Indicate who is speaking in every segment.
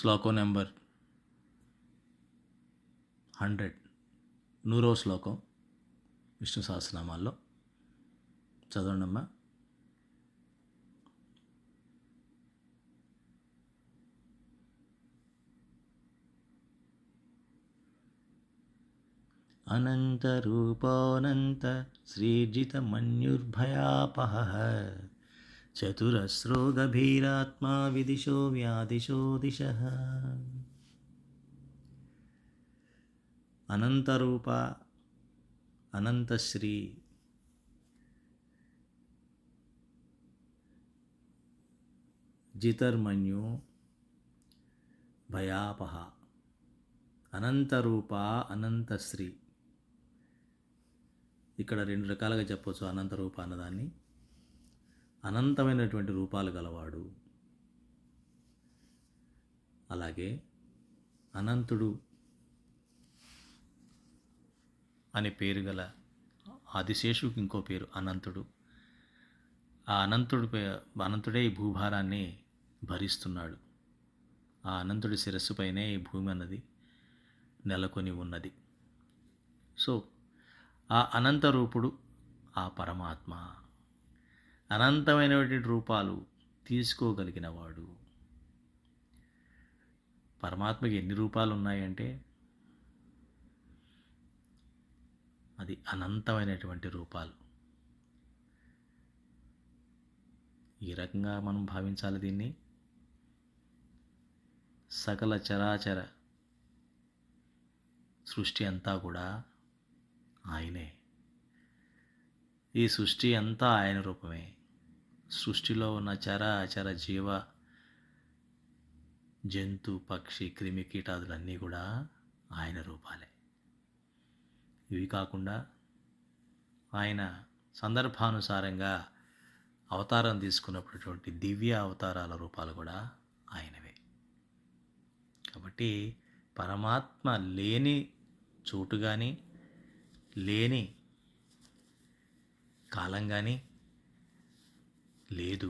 Speaker 1: శ్లోకం నెంబర్ 100, 100వ శ్లోకం విష్ణు సహస్రనామాల్లో. చదవండమ్మా. అనంతరూపోనంత శ్రీర్జితమన్యుర్భయాపహః చతురస్రో గభీరాత్మా విదిశో వ్యాదిశో దిశః. అనంతరూప, అనంతశ్రీ, జితర్మన్యు, భయాపహ. అనంతరూప, అనంతశ్రీ. ఇక్కడ రెండు రకాలుగా చెప్పవచ్చు అనంతరూప అన్నదాన్ని. అనంతమైనటువంటి రూపాలు గలవాడు, అలాగే అనంతుడు అనే పేరు గల ఆదిశేషుకి ఇంకో పేరు అనంతుడు. ఆ అనంతుడే ఈ భూభారాన్ని భరిస్తున్నాడు. ఆ అనంతుడి శిరస్సుపైనే ఈ భూమి అన్నది నెలకొని ఉన్నది. సో ఆ అనంత రూపుడు ఆ పరమాత్మ అనంతమైనటువంటి రూపాలు తీసుకోగలిగినవాడు. పరమాత్మకి ఎన్ని రూపాలు ఉన్నాయంటే అది అనంతమైనటువంటి రూపాలు. ఈ రకంగా మనం భావించాలి దీన్ని. సకల చరాచర సృష్టి అంతా కూడా ఆయనే. ఈ సృష్టి అంతా ఆయన రూపమే. సృష్టిలో ఉన్న చరాచర జీవ జంతు పక్షి క్రిమి కీటాదులన్నీ కూడా ఆయన రూపాలే. ఇవి కాకుండా ఆయన సందర్భానుసారంగా అవతారం తీసుకున్నటువంటి దివ్య అవతారాల రూపాలు కూడా ఆయనవే. కాబట్టి పరమాత్మ లేని చోటు కానీ లేని కాలం కానీ లేదు.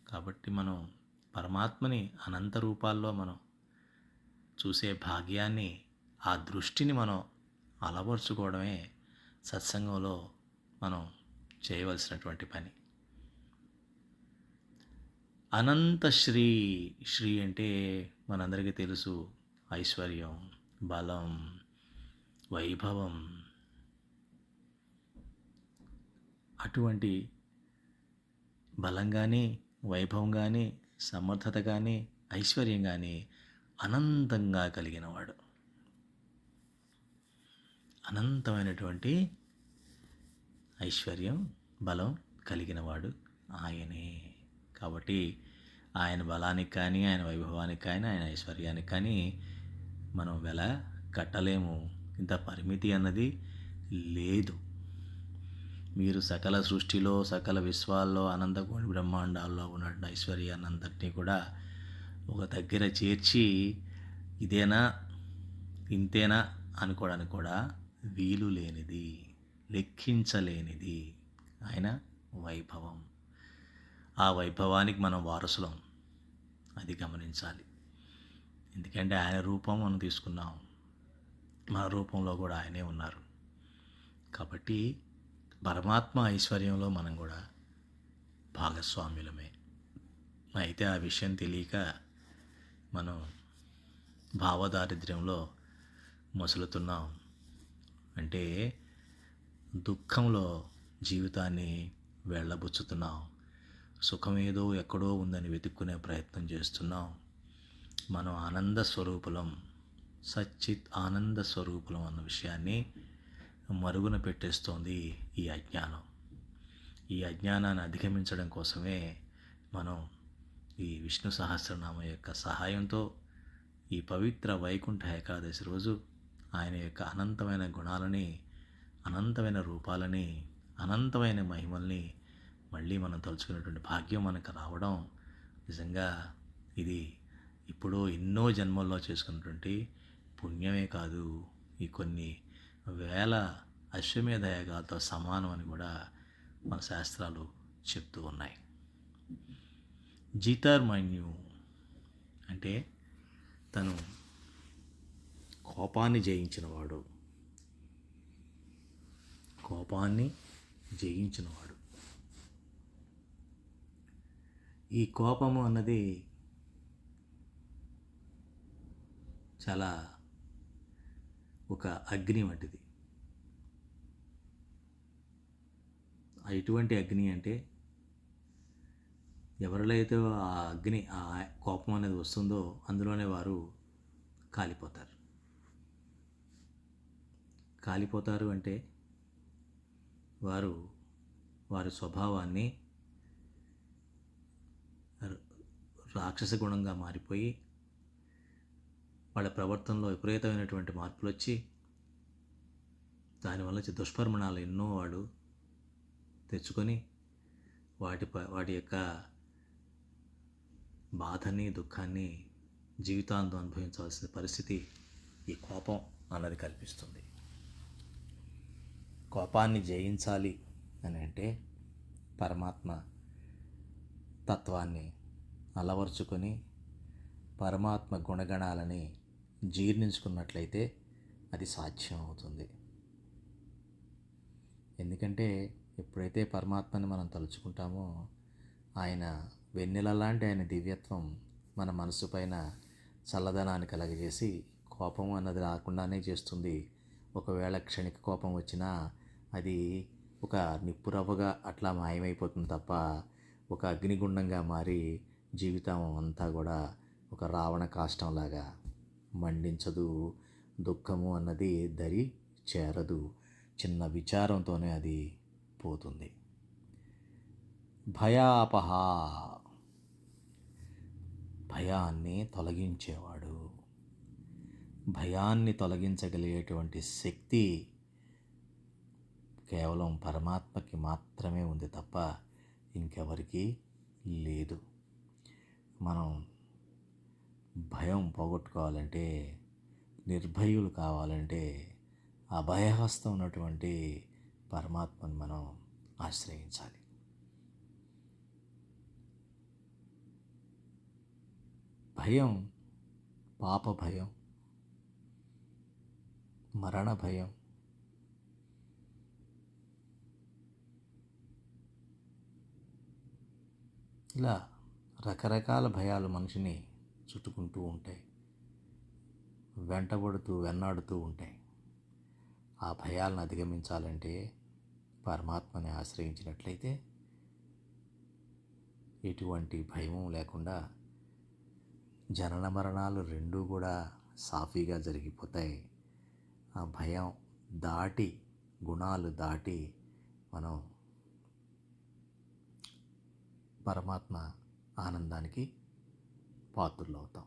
Speaker 1: కాబట్టి మనం పరమాత్మని అనంత రూపాల్లో మనం చూసే భాగ్యాన్ని, ఆ దృష్టిని మనం అలవర్చుకోవడమే సత్సంగంలో మనం చేయవలసినటువంటి పని. అనంత శ్రీ. శ్రీ అంటే మనందరికీ తెలుసు ఐశ్వర్యం, బలం, వైభవం. అటువంటి బలం కానీ, వైభవం కానీ, సమర్థత కానీ, ఐశ్వర్యం కానీ అనంతంగా కలిగినవాడు. అనంతమైనటువంటి ఐశ్వర్యం, బలం కలిగినవాడు ఆయనే. కాబట్టి ఆయన బలానికి కానీ, ఆయన వైభవానికి కానీ, ఆయన ఐశ్వర్యానికి కానీ మనం వెల కట్టలేము. ఇంత పరిమితి అన్నది లేదు. మీరు సకల సృష్టిలో, సకల విశ్వాల్లో, అనంతకోటి బ్రహ్మాండాల్లో ఉన్న ఐశ్వర్యాన్నంతటినీ కూడా ఒక దగ్గర చేర్చి ఇదేనా ఇంతేనా అనుకోవడానికి కూడా వీలు లేనిది, లెక్కించలేనిది ఆయన వైభవం. ఆ వైభవానికి మనం వారసులం, అది గమనించాలి. ఎందుకంటే ఆయన రూపం మనం తీసుకున్నాం, మన రూపంలో కూడా ఆయనే ఉన్నారు. కాబట్టి పరమాత్మ ఐశ్వర్యంలో మనం కూడా భాగస్వామ్యులమే. అయితే ఆ విషయం తెలియక మనం భావదారిద్ర్యంలో మసులుతున్నాం. అంటే దుఃఖంలో జీవితాన్ని వెళ్ళబుచ్చుతున్నాం. సుఖమేదో ఎక్కడో ఉందని వెతుక్కునే ప్రయత్నం చేస్తున్నాం. మనం ఆనంద స్వరూపులం, సచ్చిత్ ఆనంద స్వరూపులం అన్న విషయాన్ని మరుగున పెట్టేస్తోంది ఈ అజ్ఞానం. ఈ అజ్ఞానాన్ని అధిగమించడం కోసమే మనం ఈ విష్ణు సహస్రనామం యొక్క సహాయంతో ఈ పవిత్ర వైకుంఠ ఏకాదశి రోజు ఆయన యొక్క అనంతమైన గుణాలని, అనంతమైన రూపాలని, అనంతమైన మహిమల్ని మళ్ళీ మనం తలుచుకునేటువంటి భాగ్యం మనకు రావడం నిజంగా ఇది ఇప్పుడు ఎన్నో జన్మల్లో చేసుకున్నటువంటి పుణ్యమే కాదు, ఈ కొన్ని వేల అశ్వమేధ యాగాలతో సమానం అని కూడా మన శాస్త్రాలు చెప్తూ ఉన్నాయి. జితర్మన్యు అంటే తను కోపాన్ని జయించినవాడు. కోపాన్ని జయించినవాడు. ఈ కోపము అన్నది చాలా ఒక అగ్ని వంటిది. ఎటువంటి అగ్ని అంటే, ఎవరిలో అయితే ఆ అగ్ని, ఆ కోపం అనేది వస్తుందో అందులోనే వారు కాలిపోతారు. కాలిపోతారు అంటే వారి స్వభావాన్ని రాక్షస గుణంగా మారిపోయి వాళ్ళ ప్రవర్తనలో విపరీతమైనటువంటి మార్పులు వచ్చి దానివల్ల దుష్పరిణామాలు ఎన్నో వాడు తెచ్చుకొని వాటి యొక్క బాధని, దుఃఖాన్ని జీవితాంతం అనుభవించవలసిన పరిస్థితి ఈ కోపం అన్నది కల్పిస్తుంది. కోపాన్ని జయించాలి అని అంటే పరమాత్మ తత్వాన్ని అలవర్చుకొని పరమాత్మ గుణగణాలని జీర్ణించుకున్నట్లయితే అది సాధ్యం అవుతుంది. ఎందుకంటే ఎప్పుడైతే పరమాత్మని మనం తలుచుకుంటామో ఆయన వెన్నెల లాంటి ఆయన దివ్యత్వం మన మనసు పైన చల్లదనాన్ని కలగజేసి కోపం అన్నది రాకుండానే చేస్తుంది. ఒకవేళ క్షణిక కోపం వచ్చినా అది ఒక నిప్పురవ్వగా అట్లా మాయమైపోతుంది తప్ప ఒక అగ్నిగుండంగా మారి జీవితం అంతా కూడా ఒక రావణ కాష్టంలాగా మండించదు. దుఃఖము అన్నది దరి చేరదు. చిన్న విచారంతోనే అది పోతుంది. భయాపహ, భయాన్ని తొలగించేవాడు. భయాన్ని తొలగించగలిగేటువంటి శక్తి కేవలం పరమాత్మకి మాత్రమే ఉంది తప్ప ఇంకెవరికి లేదు. మనం భయం పోగొట్టుకోవాలంటే, నిర్భయులు కావాలంటే అభయహస్తం ఉన్నటువంటి పరమాత్మను మనం ఆశ్రయించాలి. భయం, పాప భయం, మరణ భయం, ఇలా రకరకాల భయాలు మనిషిని చుట్టుకుంటూ ఉంటాయి, వెంటబడుతూ వెన్నాడుతూ ఉంటాయి. ఆ భయాలను అధిగమించాలంటే పరమాత్మని ఆశ్రయించినట్లయితే ఎటువంటి భయము లేకుండా జనన మరణాలు రెండూ కూడా సాఫీగా జరిగిపోతాయి. ఆ భయం దాటి, గుణాలు దాటి మనం పరమాత్మ ఆనందానికి పాత్రులవుతాం.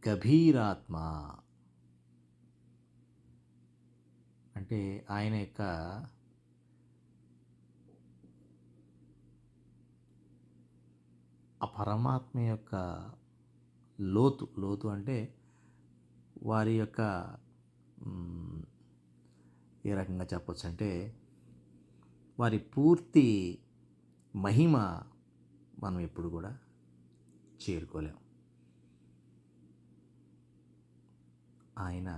Speaker 1: గభీరాత్మ అంటే ఆయన యొక్క ఆ పరమాత్మ యొక్క లోతు అంటే వారి యొక్క ఏ రకంగా చెప్పొచ్చు అంటే వారి పూర్తి మహిమ మనం ఎప్పుడు కూడా చేరుకోలేం. ఆయన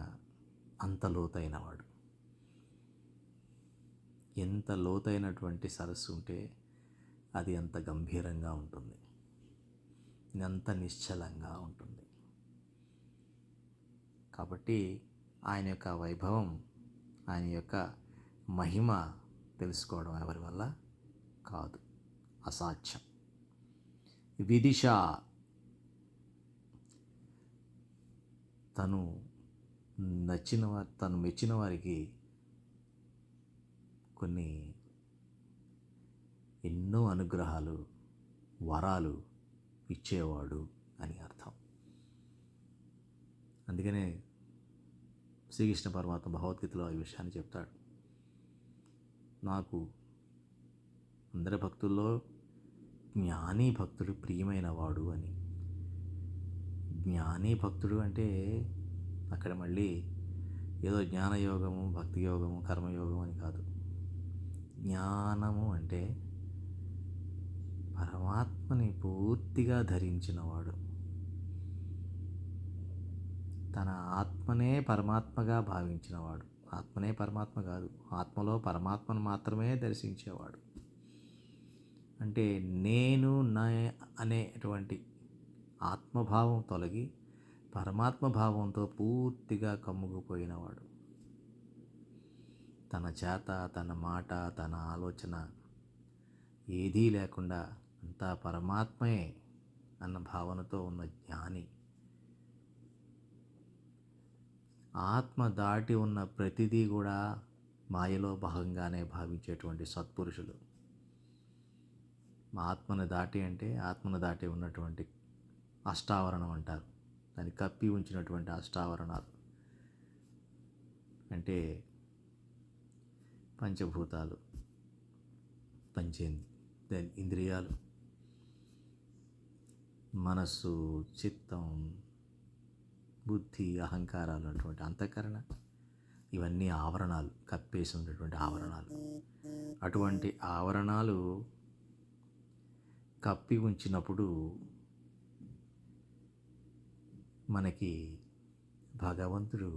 Speaker 1: అంత లోతైన వాడు. ఎంత లోతైనటువంటి సరస్సు ఉంటే అది అంత గంభీరంగా ఉంటుంది, అంత నిశ్చలంగా ఉంటుంది. కాబట్టి ఆయన యొక్క వైభవం, ఆయన యొక్క మహిమ తెలుసుకోవడం ఎవరి వల్ల కాదు, అసాధ్యం. విదిష, తను మెచ్చిన వారికి కొన్ని ఎన్నో అనుగ్రహాలు, వరాలు ఇచ్చేవాడు అని అర్థం. అందుకనే శ్రీకృష్ణ పరమాత్మ భగవద్గీతలో ఈ విషయాన్ని చెప్తాడు. నాకు అందరి భక్తుల్లో జ్ఞాని భక్తుడు ప్రియమైన వాడు అని. జ్ఞాని భక్తుడు అంటే అక్కడ మళ్ళీ ఏదో జ్ఞానయోగము, భక్తి యోగము, కర్మయోగం అని కాదు. జ్ఞానము అంటే పరమాత్మని పూర్తిగా ధరించినవాడు. తన ఆత్మనే పరమాత్మగా భావించినవాడు. ఆత్మనే పరమాత్మ కాదు, ఆత్మలో పరమాత్మను మాత్రమే దర్శించేవాడు. అంటే నేను నా అనేటువంటి ఆత్మభావం తొలగి పరమాత్మ భావంతో పూర్తిగా కమ్ముకుపోయినవాడు. తన చేత, తన మాట, తన ఆలోచన ఏదీ లేకుండా అంతా పరమాత్మయే అన్న భావనతో ఉన్న జ్ఞాని. ఆత్మ దాటి ఉన్న ప్రతిదీ కూడా మాయలో భాగంగానే భావించేటువంటి సత్పురుషులు. ఆత్మను దాటి అంటే ఆత్మను దాటి ఉన్నటువంటి అష్టావరణం అంటారు. దాన్ని కప్పి ఉంచినటువంటి అష్టావరణాలు అంటే పంచభూతాలు, ఇంద్రియాలు, మనస్సు, చిత్తం, బుద్ధి, అహంకారాలు అటువంటి అంతఃకరణ, ఇవన్నీ ఆవరణాలు, కప్పేసి ఉన్నటువంటి ఆవరణాలు. అటువంటి ఆవరణాలు కప్పి ఉంచినప్పుడు మనకి భగవంతుడు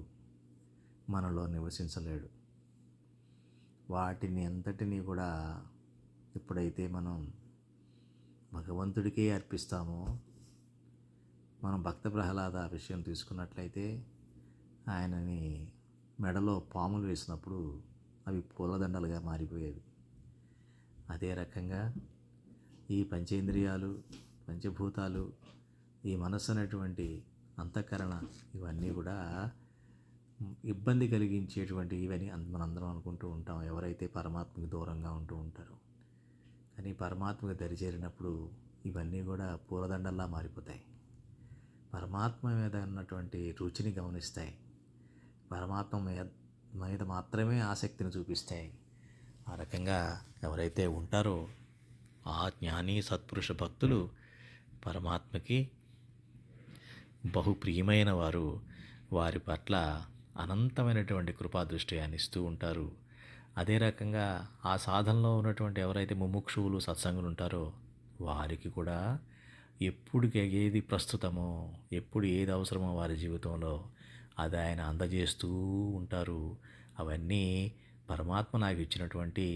Speaker 1: మనలో నివసించలేడు. వాటిని అంతటినీ కూడా ఎప్పుడైతే మనం భగవంతుడికే అర్పిస్తామో, మనం భక్త ప్రహ్లాద విషయం తీసుకున్నట్లయితే ఆయనని మెడలో పాములు వేసినప్పుడు అవి పూలదండలుగా మారిపోయేవి. అదే రకంగా ఈ పంచేంద్రియాలు, పంచభూతాలు, ఈ మనస్సు అనేటువంటి అంతఃకరణ ఇవన్నీ కూడా ఇబ్బంది కలిగించేటువంటి ఇవని మనందరం అనుకుంటూ ఉంటాం, ఎవరైతే పరమాత్మకు దూరంగా ఉంటూ ఉంటారో. కానీ పరమాత్మకు దరిచేరినప్పుడు ఇవన్నీ కూడా పూలదండల్లా మారిపోతాయి. పరమాత్మ మీద ఉన్నటువంటి రుచిని గమనిస్తాయి, పరమాత్మ మీద మాత్రమే ఆసక్తిని చూపిస్తాయి. ఆ రకంగా ఎవరైతే ఉంటారో ఆ జ్ఞాని సత్పురుష భక్తులు పరమాత్మకి బహు ప్రియమైన వారు. వారి పట్ల అనంతమైనటువంటి కృపాదృష్టి ఇస్తూ ఉంటారు. అదే రకంగా ఆ సాధనలో ఉన్నటువంటి ఎవరైతే ముముక్షువులు, సత్సంగులు ఉంటారో వారికి కూడా ఎప్పుడు ఏది ప్రస్తుతమో, ఎప్పుడు ఏది అవసరమో వారి జీవితంలో అది ఆయన అందజేస్తూ ఉంటారు. అవన్నీ పరమాత్మ నాకు ఇచ్చినటువంటి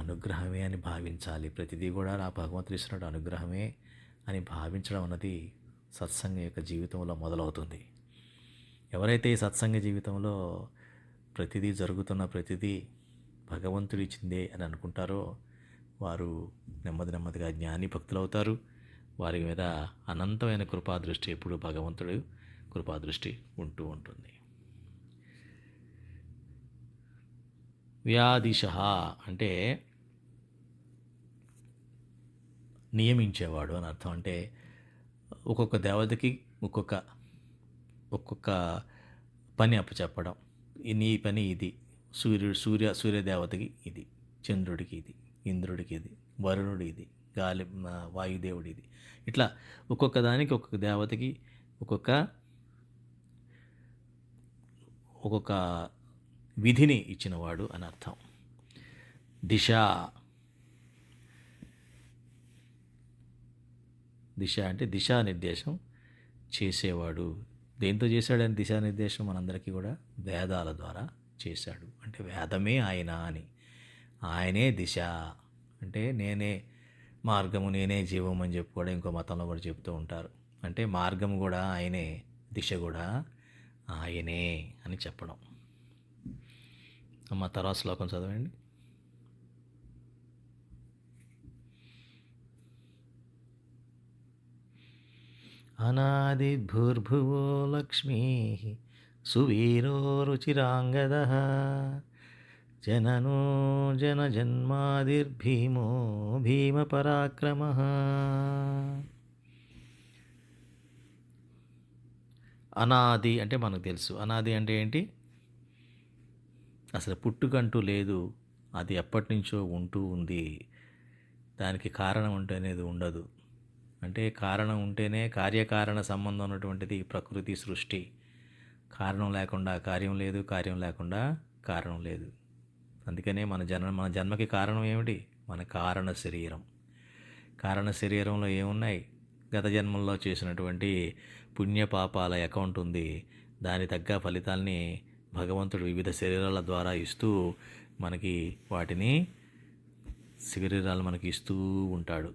Speaker 1: అనుగ్రహమే అని భావించాలి. ప్రతిదీ కూడా నా భగవంతుడు ఇచ్చినటువంటి అనుగ్రహమే అని భావించడం అన్నది సత్సంగ యొక్క జీవితంలో మొదలవుతుంది. ఎవరైతే ఈ సత్సంగ జీవితంలో ప్రతిదీ జరుగుతున్న ప్రతిదీ భగవంతుడు ఇచ్చిందే అని అనుకుంటారో వారు నెమ్మదిగా జ్ఞాని భక్తులు అవుతారు. వారి మీద అనంతమైన కృపాదృష్టి, ఎప్పుడు భగవంతుడు కృపాదృష్టి ఉంటూ ఉంటుంది. వ్యాదిశ అంటే నియమించేవాడు అని అర్థం. అంటే ఒక్కొక్క దేవతకి ఒక్కొక్క పని అప్పచెప్పడం. నీ పని ఇది, సూర్యదేవతకి ఇది, చంద్రుడికి ఇది, ఇంద్రుడికి ఇది, వరుణుడి ఇది, గాలి వాయుదేవుడి ఇది. ఇట్లా ఒక్కొక్క దానికి ఒక్కొక్క దేవతకి ఒక్కొక్క విధిని ఇచ్చినవాడు అని అర్థం. దిశ అంటే దిశానిర్దేశం చేసేవాడు. దేంతో చేశాడని దిశానిర్దేశం మనందరికీ కూడా వేదాల ద్వారా చేశాడు. అంటే వేదమే ఆయన అని, ఆయనే దిశ అంటే నేనే మార్గము, నేనే జీవం అని చెప్పి కూడా ఇంకో మతంలో కూడా చెప్తూ ఉంటారు. అంటే మార్గం కూడా ఆయనే, దిశ కూడా ఆయనే అని చెప్పడం. అమ్మ తర్వాత శ్లోకం చదవండి. అనాదిర్భుర్భువో లక్ష్మీ సువీరో రుచిరాంగదః జననో జన్మాదిర్భీమో భీమపరాక్రమః. అనాది అంటే మనకు తెలుసు. అనాది అంటే ఏంటి? అసలు పుట్టుకంటూ లేదు, అది ఎప్పటి నుంచో ఉంటూ ఉంది. దానికి కారణం అంటే అనేది ఉండదు. అంటే కారణం ఉంటేనే కార్యకారణ సంబంధం ఉన్నటువంటిది ప్రకృతి సృష్టి. కారణం లేకుండా కార్యం లేదు, కార్యం లేకుండా కారణం లేదు. అందుకనే మన జన్మకి కారణం ఏమిటి? మన కారణ శరీరం. కారణ శరీరంలో ఏమున్నాయి? గత జన్మల్లో చేసినటువంటి పుణ్యపాపాల అకౌంట్ ఉంది. దాని తగ్గ ఫలితాల్ని భగవంతుడు వివిధ శరీరాల ద్వారా ఇస్తూ మనకి వాటిని శరీరాలు మనకి ఇస్తూ ఉంటాడు.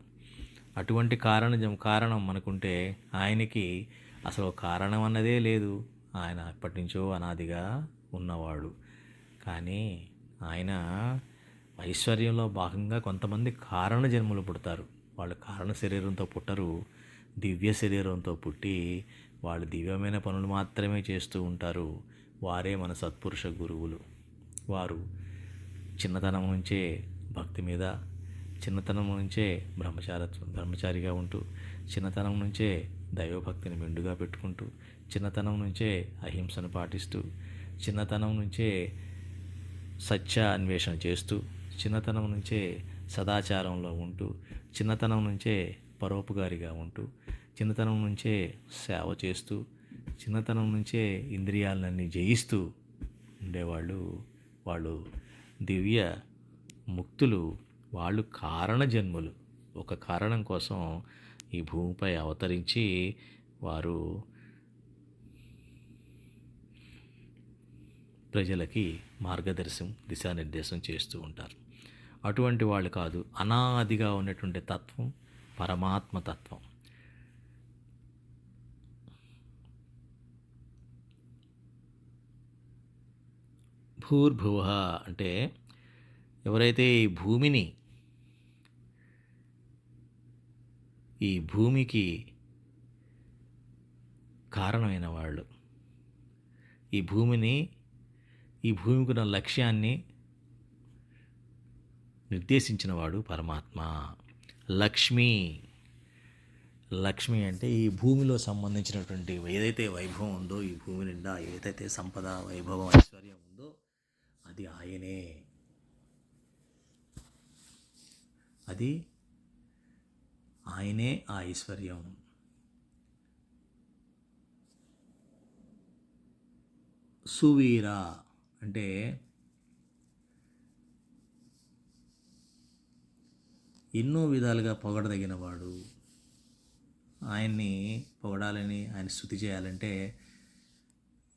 Speaker 1: అటువంటి కారణం మనకుంటే ఆయనకి అసలు కారణం అన్నదే లేదు. ఆయన ఎప్పటి నుంచో అనాదిగా ఉన్నవాడు. కానీ ఆయన ఐశ్వర్యంలో భాగంగా కొంతమంది కారణ జన్మలు పుడతారు. వాళ్ళు కారణ శరీరంతో పుట్టరు, దివ్య శరీరంతో పుట్టి వాళ్ళు దివ్యమైన పనులు మాత్రమే చేస్తూ ఉంటారు. వారే మన సత్పురుష గురువులు. వారు చిన్నతనం నుంచే భక్తి మీద, చిన్నతనం నుంచే బ్రహ్మచారిగా ఉంటూ, చిన్నతనం నుంచే దైవభక్తిని మెండుగా పెట్టుకుంటూ, చిన్నతనం నుంచే అహింసను పాటిస్తూ, చిన్నతనం నుంచే సత్య అన్వేషణ చేస్తూ, చిన్నతనం నుంచే సదాచారంలో ఉంటూ, చిన్నతనం నుంచే పరోపకారిగా ఉంటూ, చిన్నతనం నుంచే సేవ చేస్తూ, చిన్నతనం నుంచే ఇంద్రియాలన్నీ జయిస్తూ ఉండేవాళ్ళు. వాళ్ళు దివ్య ముక్తులు. వాళ్ళు కారణ జన్ములు. ఒక కారణం కోసం ఈ భూమిపై అవతరించి వారు ప్రజలకి దిశానిర్దేశం చేస్తూ ఉంటారు. అటువంటి వాళ్ళు కాదు, అనాదిగా ఉన్నటువంటి తత్వం పరమాత్మ తత్వం. భూర్భువః అంటే ఎవరైతే ఈ భూమికి కారణమైన వాళ్ళు, ఈ భూమికి ఉన్న లక్ష్యాన్ని నిర్దేశించిన వాడు పరమాత్మ. లక్ష్మి అంటే ఈ భూమిలో సంబంధించినటువంటి ఏదైతే వైభవం ఉందో, ఈ భూమి నిండా ఏదైతే సంపద, వైభవం, ఐశ్వర్యం ఉందో అది ఆయనే. ఆ ఐశ్వర్యం. సువీర అంటే ఎన్నో విధాలుగా పొగడదగినవాడు. ఆయన్ని పొగడాలని, ఆయన స్తుతి చేయాలంటే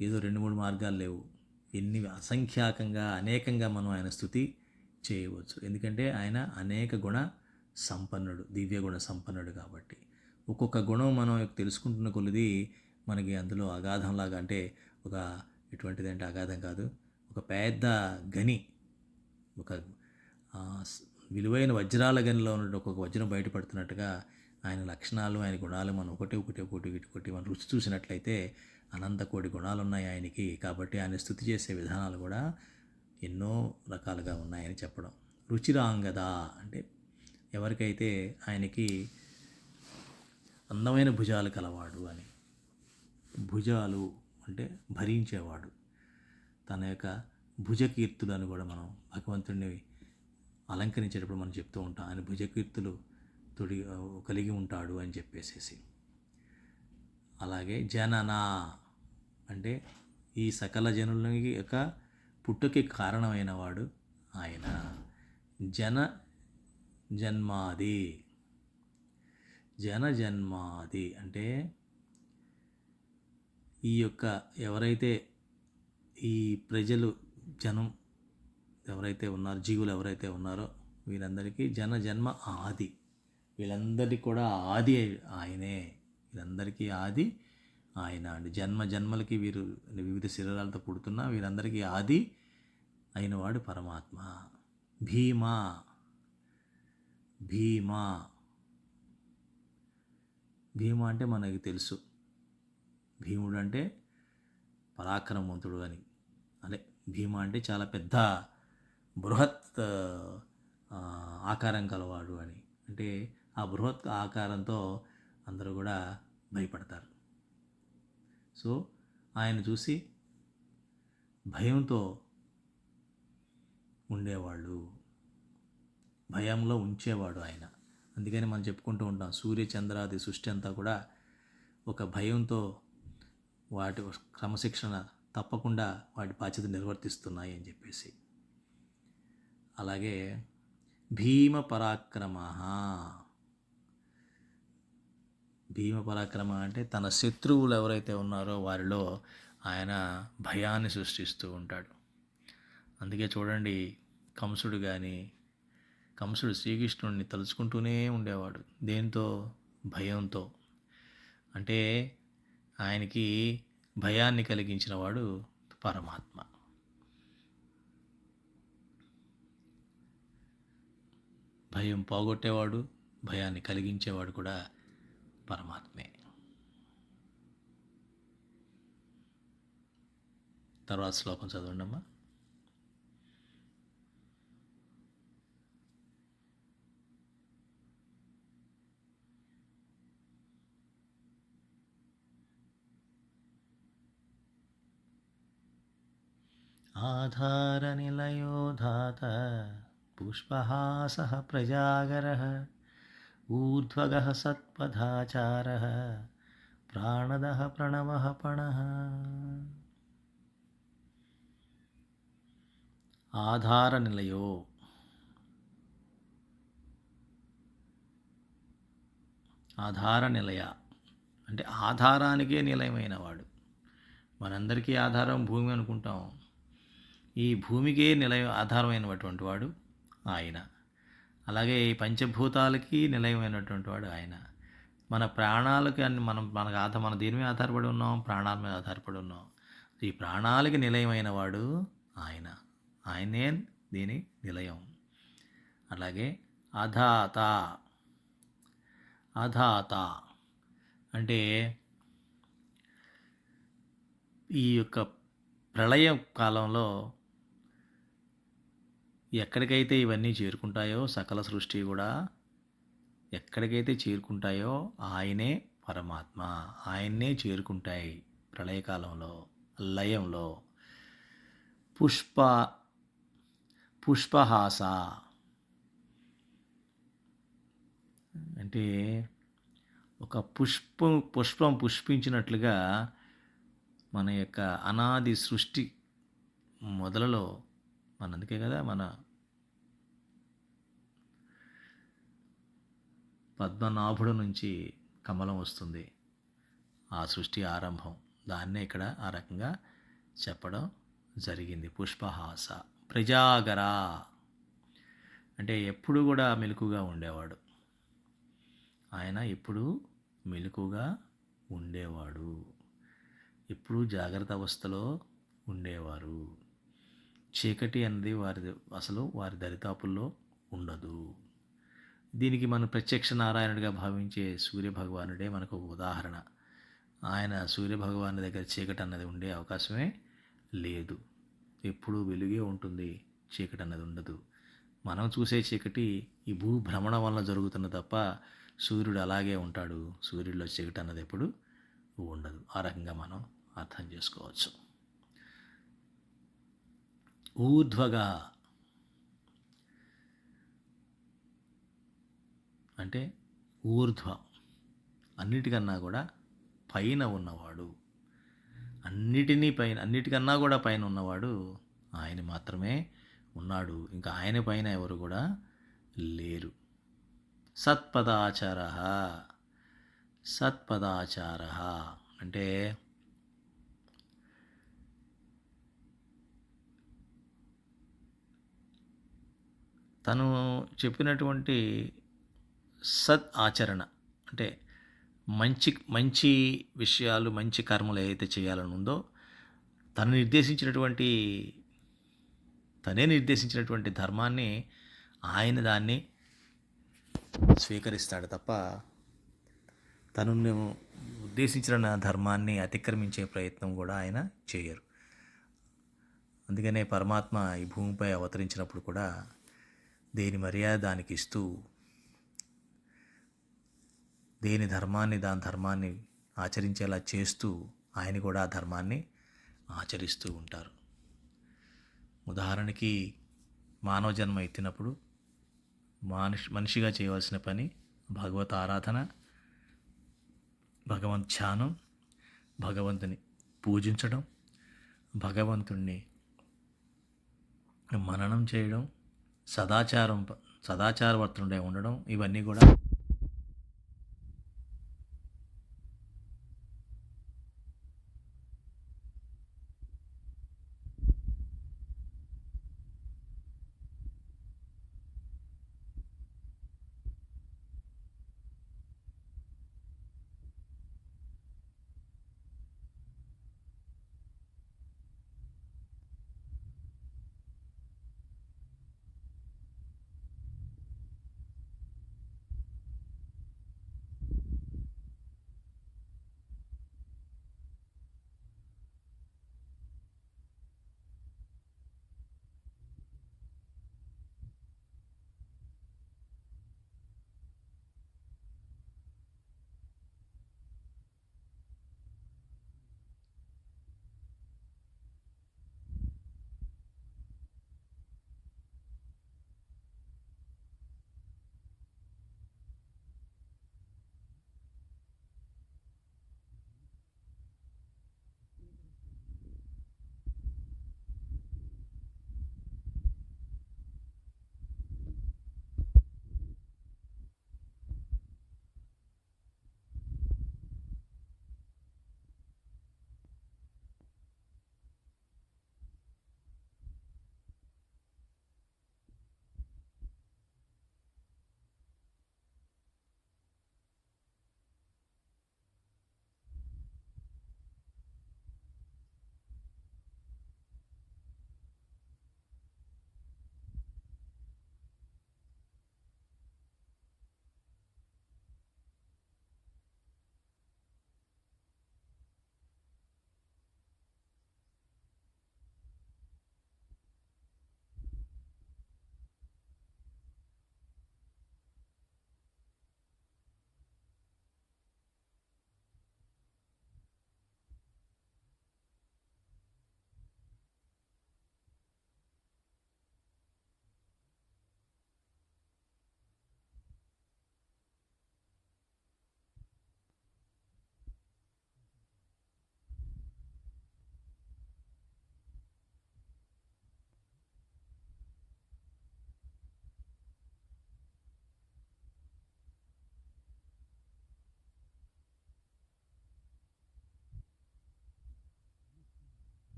Speaker 1: ఏదో 2-3 మార్గాలు లేవు. అనేకంగా మనం ఆయన స్తుతి చేయవచ్చు. ఎందుకంటే ఆయన అనేక గుణ సంపన్నుడు, దివ్య గుణ సంపన్నుడు కాబట్టి. ఒక్కొక్క గుణం మనం తెలుసుకుంటున్న కొలది మనకి అందులో అగాధంలాగా, అంటే ఎటువంటిదంటే అగాధం కాదు, ఒక పెద్ద గని, ఒక విలువైన వజ్రాల గనిలో ఉన్న ఒక్కొక్క వజ్రం బయటపడుతున్నట్టుగా ఆయన లక్షణాలు, ఆయన గుణాలు మనం ఒకటి మనం రుచి చూసినట్లయితే అనంత కోటి గుణాలు ఉన్నాయి ఆయనకి. కాబట్టి ఆయన స్తుతి చేసే విధానాలు కూడా ఎన్నో రకాలుగా ఉన్నాయని చెప్పడం. రుచిరాంగద అంటే ఎవరికైతే ఆయనకి అందమైన భుజాలు కలవాడు అని. భుజాలు అంటే భరించేవాడు. తన యొక్క భుజకీర్తులను కూడా మనం భగవంతుడిని అలంకరించేటప్పుడు మనం చెప్తూ ఉంటాం, ఆయన భుజకీర్తులు కలిగి ఉంటాడు అని చెప్పేసేసి. అలాగే జనన అంటే ఈ సకల జనులకి యొక్క పుట్టుకి కారణమైన వాడు ఆయన. జన్మాది అంటే ఈ యొక్క ఎవరైతే ఈ ప్రజలు, జనం ఎవరైతే ఉన్నారో, జీవులు ఎవరైతే ఉన్నారో వీరందరికీ జన్మ ఆది. వీళ్ళందరికీ కూడా ఆది ఆయనే. వీళ్ళందరికీ ఆది ఆయన అండి. జన్మలకి వీరు వివిధ శరీరాలతో పుడుతున్నా వీరందరికీ ఆది అయినవాడు పరమాత్మ. భీమ అంటే మనకి తెలుసు, భీముడు అంటే పరాక్రమవంతుడు అని. అదే భీమ అంటే చాలా పెద్ద బృహత్ ఆకారం కలవాడు అని. అంటే ఆ బృహత్ ఆకారంతో అందరూ కూడా భయపడతారు. సో ఆయన చూసి భయంతో ఉండేవాళ్ళు, భయంలో ఉంచేవాడు ఆయన. అందుకని మనం చెప్పుకుంటూ ఉంటాం, సూర్యచంద్రాది సృష్టి అంతా కూడా ఒక భయంతో వాటి క్రమశిక్షణ తప్పకుండా వాటి బాధ్యత నిర్వర్తిస్తున్నాయి అని చెప్పేసి. అలాగే భీమ పరాక్రమ, భీమ పరాక్రమ అంటే తన శత్రువులు ఎవరైతే ఉన్నారో వారిలో ఆయన భయాన్ని సృష్టిస్తూ ఉంటాడు. అందుకే చూడండి, కంసుడు కానీ కంసుడు శ్రీకృష్ణుడిని తలుచుకుంటూనే ఉండేవాడు. దేంతో? భయంతో. అంటే ఆయనకి భయాన్ని కలిగించిన వాడు పరమాత్మ. భయం పోగొట్టేవాడు, భయాన్ని కలిగించేవాడు కూడా పరమాత్మే. తర్వాత శ్లోకం చదవండి అమ్మా. ఆధారనిలయో ధాత పుష్పహాసః ప్రజాగరః ఊర్ధ్వగः సత్పదాచారः ప్రాణదః ప్రణవః పణః. ఆధారనిలయో, ఆధారనిలయ అంటే ఆధారానికే నిలయమైన వాడు. మనందరికీ ఆధారం భూమి అనుకుంటాం. ఈ భూమికే నిలయం ఆధారమైనటువంటి వాడు ఆయన. అలాగే ఈ పంచభూతాలకి నిలయమైనటువంటి వాడు ఆయన. మన ప్రాణాలకి మన దేని మీద ఆధారపడి ఉన్నాం? ప్రాణాల మీద ఆధారపడి ఉన్నాం. ఈ ప్రాణాలకి నిలయమైన వాడు ఆయన. ఆయనే దీని నిలయం. అలాగే అధాత, అధాత అంటే ఈ యొక్క ప్రళయ కాలంలో ఎక్కడికైతే ఇవన్నీ చేరుకుంటాయో, సకల సృష్టి కూడా ఎక్కడికైతే చేరుకుంటాయో ఆయనే పరమాత్మ. ఆయన్నే చేరుకుంటాయి ప్రళయకాలంలో, లయంలో. పుష్పహాస అంటే ఒక పుష్పం పుష్పించినట్లుగా మన యొక్క అనాది సృష్టి మొదలలో అందుకే కదా మన పద్మనాభుడు నుంచి కమలం వస్తుంది. ఆ సృష్టి ఆరంభం. దాన్నే ఇక్కడ ఆ రకంగా చెప్పడం జరిగింది. పుష్పహాస ప్రజాగర అంటే ఎప్పుడు కూడా మెలకుగా ఉండేవాడు. ఆయన ఎప్పుడు మెలకుగా ఉండేవాడు. ఎప్పుడు జాగ్రత్త అవస్థలో ఉండేవారు. చీకటి అన్నది వారి దరిదాపుల్లో ఉండదు. దీనికి మనం ప్రత్యక్ష నారాయణుడిగా భావించే సూర్యభగవానుడే మనకు ఒక ఉదాహరణ. ఆయన సూర్యభగవాను దగ్గర చీకటి అన్నది ఉండే అవకాశమే లేదు. ఎప్పుడూ వెలుగే ఉంటుంది, చీకటి అన్నది ఉండదు. మనం చూసే చీకటి ఈ భూభ్రమణం వల్ల జరుగుతున్న తప్ప సూర్యుడు అలాగే ఉంటాడు. సూర్యుడిలో చీకటి అన్నది ఎప్పుడు ఉండదు. ఆ రకంగా మనం అర్థం చేసుకోవచ్చు. ఊర్ధ్వగా అంటే ఊర్ధ్వ, అన్నిటికన్నా కూడా పైన ఉన్నవాడు. అన్నిటికన్నా కూడా పైన ఉన్నవాడు ఆయన మాత్రమే ఉన్నాడు. ఇంకా ఆయన పైన ఎవరు కూడా లేరు. సత్పదాచార, సత్పదాచార అంటే తను చెప్పినటువంటి సత్ ఆచరణ అంటే మంచి విషయాలు, మంచి కర్మలు ఏదైతే చేయాలని ఉందో తనే నిర్దేశించినటువంటి ధర్మాన్ని ఆయన దాన్ని స్వీకరిస్తాడు తప్ప తను ఉద్దేశించిన ధర్మాన్ని అతిక్రమించే ప్రయత్నం కూడా ఆయన చేయరు. అందుకనే పరమాత్మ ఈ భూమిపై అవతరించినప్పుడు కూడా దేని మర్యాద దానికి ఇస్తూ, దేని ధర్మాన్ని దాని ధర్మాన్ని ఆచరించేలా చేస్తూ ఆయన కూడా ఆ ధర్మాన్ని ఆచరిస్తూ ఉంటారు. ఉదాహరణకి మానవ జన్మ ఎత్తినప్పుడు మనిషిగా చేయవలసిన పని భగవత్ ఆరాధన, భగవంత్ ధ్యానం, భగవంతుని పూజించడం, భగవంతుణ్ణి మననం చేయడం, సదాచారవర్తనుడై ఉండడం, ఇవన్నీ కూడా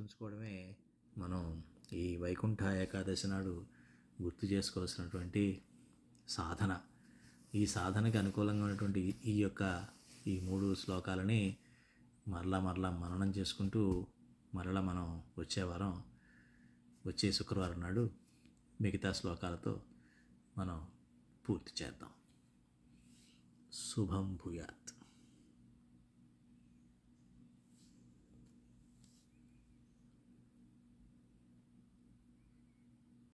Speaker 1: ఉంచుకోవడమే మనం ఈ వైకుంఠ ఏకాదశి నాడు గుర్తు చేసుకోవాల్సినటువంటి సాధన. ఈ సాధనకి అనుకూలంగా ఉన్నటువంటి ఈ 3 శ్లోకాలని మరలా మననం చేసుకుంటూ మరలా మనం వచ్చే శుక్రవారం నాడు మిగతా శ్లోకాలతో మనం పూర్తి చేద్దాం. శుభం భూయాత్.